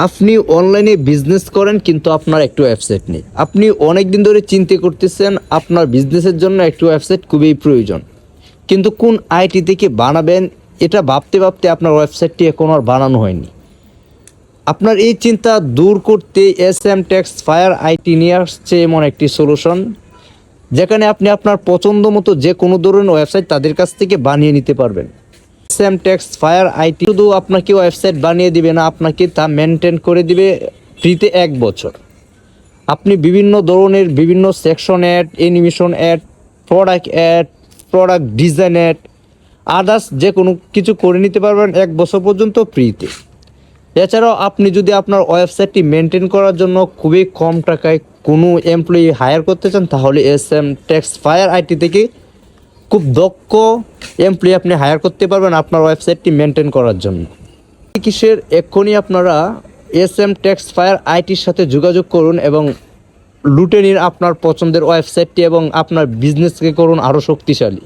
আপনি অনলাইনে বিজনেস করেন কিন্তু আপনার একটু ওয়েবসাইট নেই। আপনি অনেক দিন ধরে চিন্তা করতেছেন আপনার বিজনেসের জন্য একটু ওয়েবসাইট খুবই প্রয়োজন, কিন্তু কোন আইটি থেকে বানাবেন এটা ভাবতে ভাবতে আপনার ওয়েবসাইটটি এখন আর বানানো হয়নি। আপনার এই চিন্তা দূর করতে SM টেক্স ফায়ার আইটি নিয়ে আসছে এমন একটি সলিউশন, যেখানে আপনি আপনার পছন্দ মতো যে কোনো ধরনের ওয়েবসাইট তাদের কাছ থেকে বানিয়ে নিতে পারবেন। SM টেক্স ফায়ার আইটি শুধু আপনাকে ওয়েবসাইট বানিয়ে দিবে না, আপনাকে তা মেনটেন করে দিবে ফ্রিতে 1 বছর। আপনি বিভিন্ন ধরনের বিভিন্ন section ad, animation ad, product design ad, others যে কোনো কিছু করে নিতে পারবেন 1 বছর পর্যন্ত ফ্রিতে। এছাড়াও আপনি যদি আপনার ওয়েবসাইটটি মেনটেন করার জন্য খুবই কম টাকায় কোনো এমপ্লয়ি হায়ার করতে চান, তাহলে SM টেক্স ফায়ার আইটি থেকে খুব দক্ষ এমপ্লয়ি আপনি হায়ার করতে পারবেন আপনার ওয়েবসাইটটি মেনটেন করার জন্য। কিসের এক্ষুনি আপনারা SM টেক্স ফায়ার আইটির সাথে যোগাযোগ করুন এবং লুটে নিন আপনার পছন্দের ওয়েবসাইটটি এবং আপনার বিজনেসকে করুন আরও শক্তিশালী।